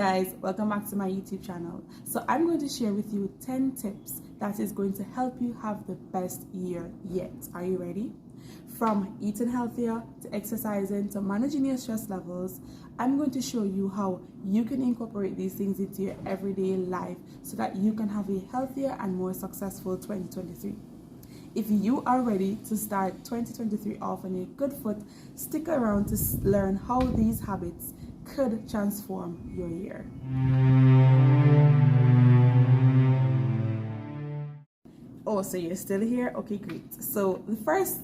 Guys, welcome back to my YouTube channel. So I'm going to share with you 10 tips that is going to help you have the best year yet. Are you ready? From eating healthier to exercising to managing your stress levels, I'm going to show you how you can incorporate these things into your everyday life so that you can have a healthier and more successful 2023. If you are ready to start 2023 off on a good foot, stick around to learn how these habits could transform your year. Oh, so you're still here? Okay, great. So the first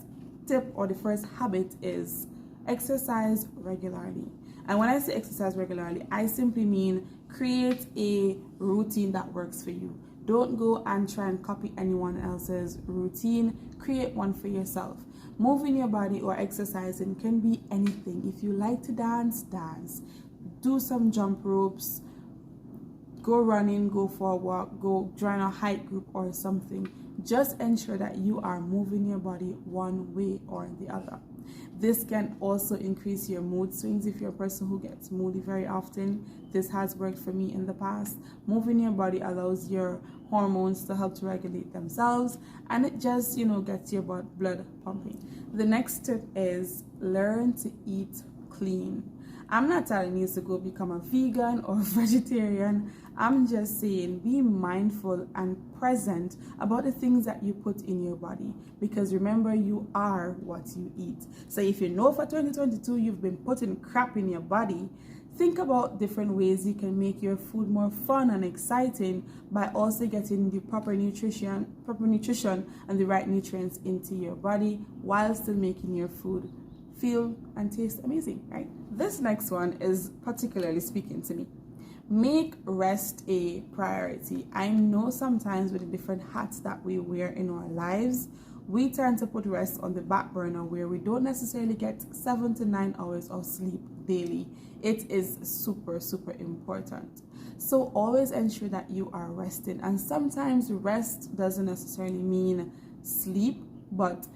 tip or the first habit is exercise regularly. And when I say exercise regularly, I simply mean create a routine that works for you. Don't go and try and copy anyone else's routine. Create one for yourself. Moving your body or exercising can be anything. If you like to dance, dance. Do some jump ropes. Go running, go for a walk, go join a hike group or something. Just ensure that you are moving your body one way or the other. This can also increase your mood swings if you're a person who gets moody very often. This has worked for me in the past. Moving your body allows your hormones to help to regulate themselves, and it just, gets your blood pumping. The next tip is learn to eat clean. I'm not telling you to go become a vegan or a vegetarian. I'm just saying be mindful and present about the things that you put in your body, because remember, you are what you eat. So if you know for 2022 you've been putting crap in your body, think about different ways you can make your food more fun and exciting by also getting the proper nutrition and the right nutrients into your body while still making your food feel and taste amazing, right? This next one is particularly speaking to me. Make rest a priority. I know sometimes with the different hats that we wear in our lives, we tend to put rest on the back burner where we don't necessarily get 7 to 9 hours of sleep daily. It is super, super important. So always ensure that you are resting. And sometimes rest doesn't necessarily mean sleep, but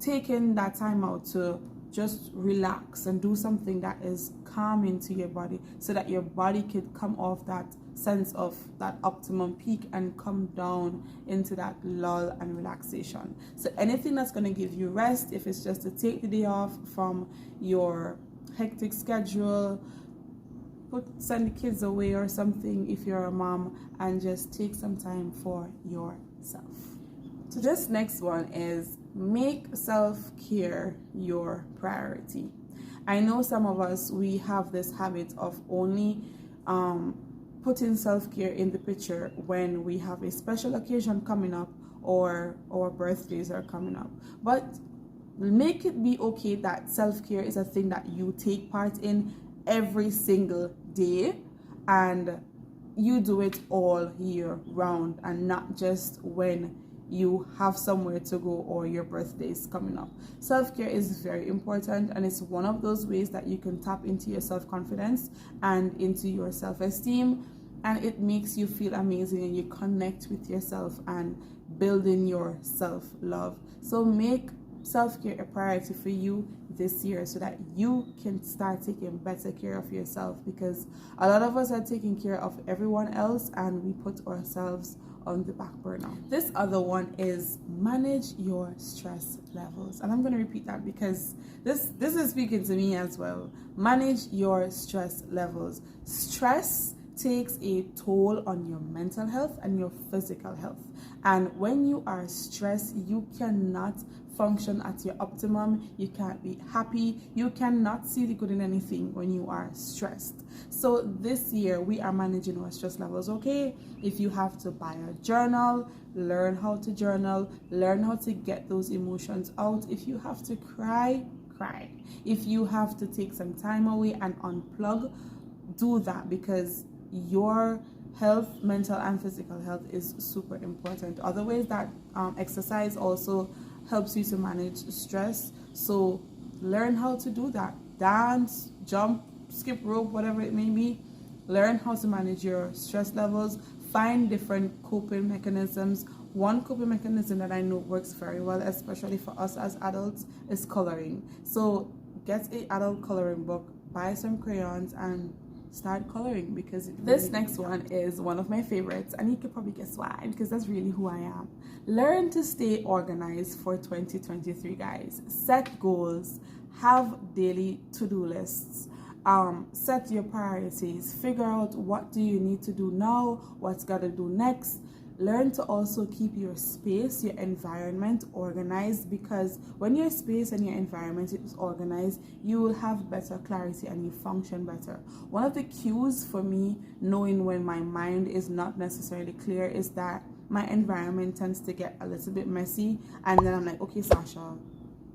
taking that time out to just relax and do something that is calming to your body so that your body could come off that sense of that optimum peak and come down into that lull and relaxation. So anything that's going to give you rest, if it's just to take the day off from your hectic schedule, send the kids away or something if you're a mom, and just take some time for yourself. So this next one is make self-care your priority. I know some of us, we have this habit of only putting self-care in the picture when we have a special occasion coming up or our birthdays are coming up. But make it be okay that self-care is a thing that you take part in every single day, and you do it all year round and not just when you have somewhere to go or your birthday is coming up. Self-care is very important, and it's one of those ways that you can tap into your self-confidence and into your self-esteem, and it makes you feel amazing and you connect with yourself and building your self-love. So make self-care a priority for you this year so that you can start taking better care of yourself, because a lot of us are taking care of everyone else and we put ourselves on the back burner. This other one is manage your stress levels, and I'm going to repeat that because this is speaking to me as well. Manage your stress levels. Stress takes a toll on your mental health and your physical health, and when you are stressed, you cannot function at your optimum. You can't be happy. You cannot see the good in anything when you are stressed. So this year we are managing our stress levels. Okay, if you have to buy a journal, learn how to journal, learn how to get those emotions out. If you have to cry, cry. If you have to take some time away and unplug, do that, because your health, mental and physical health, is super important. Other ways that exercise also helps you to manage stress, so learn how to do that. Dance, jump, skip rope, whatever it may be. Learn how to manage your stress levels. Find different coping mechanisms. One coping mechanism that I know works very well, especially for us as adults, is coloring. So get an adult coloring book, buy some crayons, and start coloring, because this next one is one of my favorites, and you could probably guess why, because that's really who I am. Learn to stay organized for 2023, guys. Set goals, have daily to-do lists, set your priorities, figure out what do you need to do now, what's got to do next. Learn to also keep your space, your environment organized, because when your space and your environment is organized, you will have better clarity and you function better. One of the cues for me knowing when my mind is not necessarily clear is that my environment tends to get a little bit messy, and then I'm like, okay, Sasha,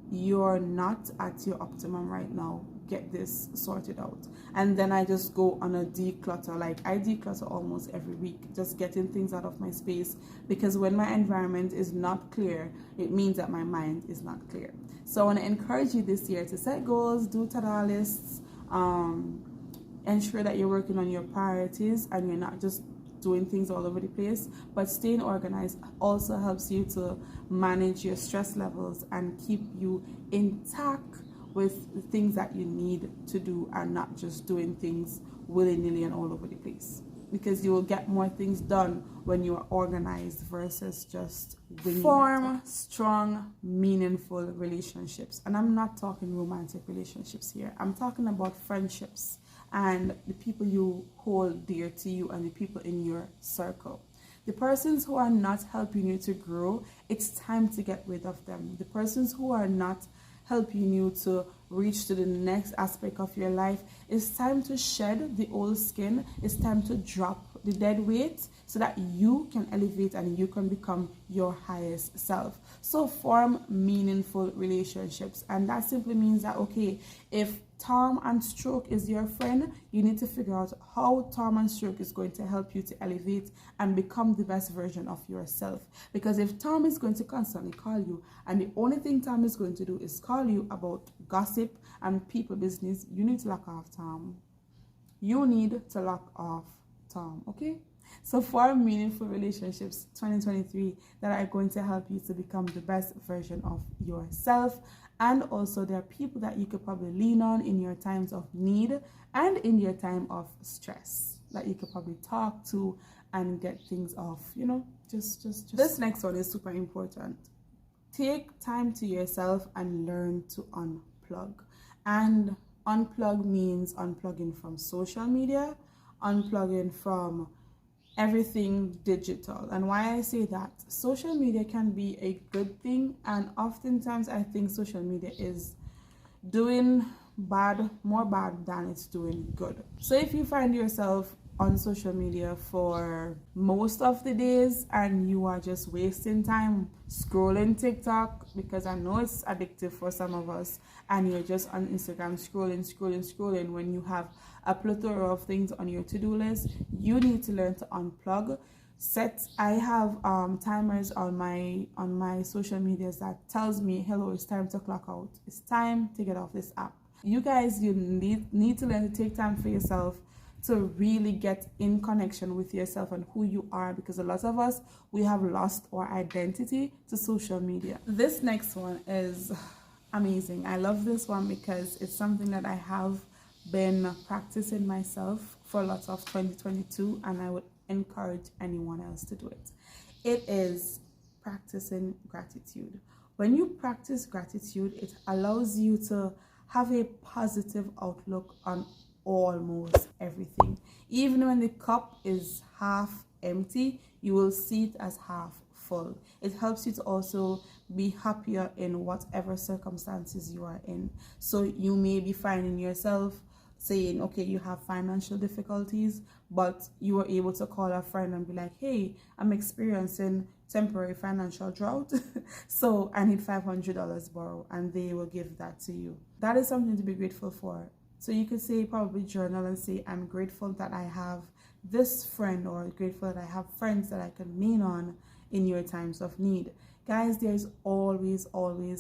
you're not at your optimum right now, get this sorted out. And then I just go on a declutter. Like, I declutter almost every week, just getting things out of my space, because when my environment is not clear, it means that my mind is not clear. So I want to encourage you this year to set goals, do to-do lists, ensure that you're working on your priorities and you're not just doing things all over the place. But staying organized also helps you to manage your stress levels and keep you intact with the things that you need to do, and not just doing things willy-nilly and all over the place, because you will get more things done when you are organized versus just winging. Form strong, meaningful relationships, and I'm not talking romantic relationships here. I'm talking about friendships and the people you hold dear to you and the people in your circle. The persons who are not helping you to grow, it's time to get rid of them. The persons who are not helping you to reach to the next aspect of your life, it's time to shed the old skin. It's time to drop the dead weight so that you can elevate and you can become your highest self. So form meaningful relationships, and that simply means that, okay, if Tom and Stroke is your friend, you need to figure out how Tom and Stroke is going to help you to elevate and become the best version of yourself. Because if Tom is going to constantly call you, and the only thing Tom is going to do is call you about gossip and people business, you need to lock off Tom. You need to lock off Tom, okay? So form meaningful relationships 2023 that are going to help you to become the best version of yourself. And also, there are people that you could probably lean on in your times of need and in your time of stress that you could probably talk to and get things off, you know, just. This next one is super important. Take time to yourself and learn to unplug. And unplug means unplugging from social media, unplugging from everything digital. And why I say that, social media can be a good thing, and oftentimes I think social media is doing more bad than it's doing good. So if you find yourself on social media for most of the days and you are just wasting time scrolling TikTok, because I know it's addictive for some of us, and you're just on Instagram scrolling when you have a plethora of things on your to-do list, you need to learn to unplug. I have timers on my social medias that tells me, hello, it's time to clock out, it's time to get off this app. You guys, you need to learn to take time for yourself, to really get in connection with yourself and who you are, because a lot of us, we have lost our identity to social media. This next one is amazing. I love this one because it's something that I have been practicing myself for lots of 2022, and I would encourage anyone else to do it. It is practicing gratitude. When you practice gratitude, it allows you to have a positive outlook on almost everything. Even when the cup is half empty, you will see it as half full. It helps you to also be happier in whatever circumstances you are in. So you may be finding yourself saying, okay, you have financial difficulties, but you were able to call a friend and be like, hey, I'm experiencing temporary financial drought, so I need $500 borrow, and they will give that to you. That is something to be grateful for. So you could say, probably journal and say, I'm grateful that I have this friend, or grateful that I have friends that I can lean on in your times of need. Guys, there's always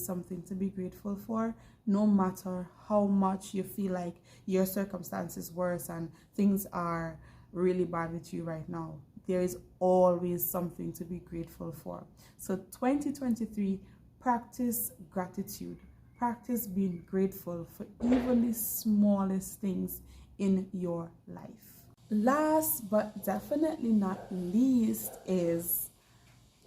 something to be grateful for, no matter how much you feel like your circumstances worse and things are really bad with you right now. There is always something to be grateful for. So 2023, practice gratitude. Practice being grateful for even the smallest things in your life. Last but definitely not least is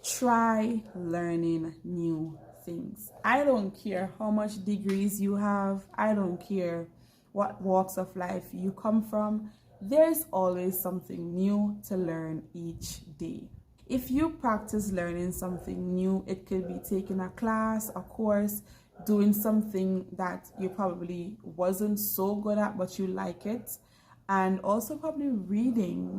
try learning new things. I don't care how much degrees you have, I don't care what walks of life you come from, there's always something new to learn each day. If you practice learning something new, it could be taking a class, a course, doing something that you probably wasn't so good at but you like it, and also probably reading,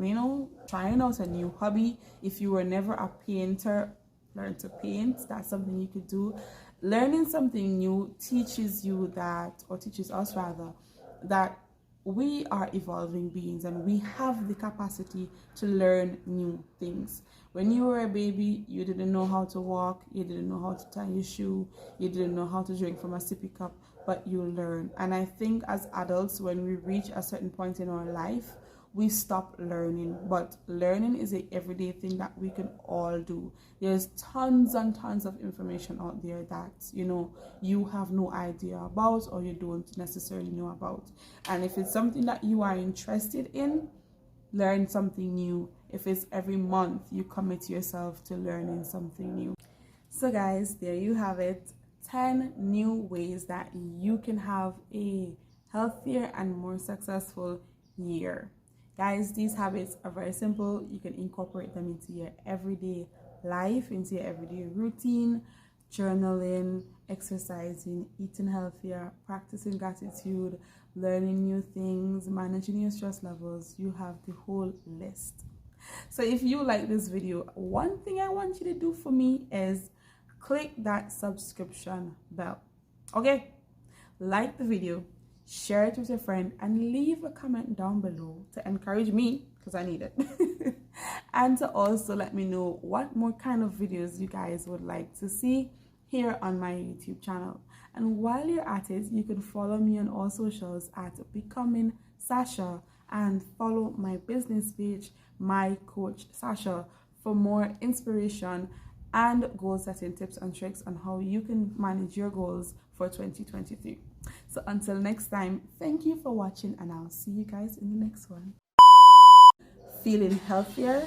trying out a new hobby. If you were never a painter, learn to paint. That's something you could do. Learning something new teaches you that, or teaches us rather, that we are evolving beings and we have the capacity to learn new things. When you were a baby, you didn't know how to walk, you didn't know how to tie your shoe, you didn't know how to drink from a sippy cup, but you learn. And I think as adults, when we reach a certain point in our life, we stop learning. But learning is an everyday thing that we can all do. There's tons and tons of information out there that you have no idea about, or you don't necessarily know about. And if it's something that you are interested in, learn something new. If it's every month, you commit yourself to learning something new. So guys, there you have it. 10 new ways that you can have a healthier and more successful year. Guys, these habits are very simple. You can incorporate them into your everyday life, into your everyday routine: journaling, exercising, eating healthier, practicing gratitude, learning new things, managing your stress levels. You have the whole list. So if you like this video, one thing I want you to do for me is click that subscription bell. Okay? Like the video, share it with a friend, and leave a comment down below to encourage me, because I need it. And to also let me know what more kind of videos you guys would like to see here on my YouTube channel. And while you're at it, you can follow me on all socials at Becoming Sasha, and follow my business page, My Coach Sasha, for more inspiration and goal setting tips and tricks on how you can manage your goals for 2023. So until next time, thank you for watching, and I'll see you guys in the next one. Feeling healthier,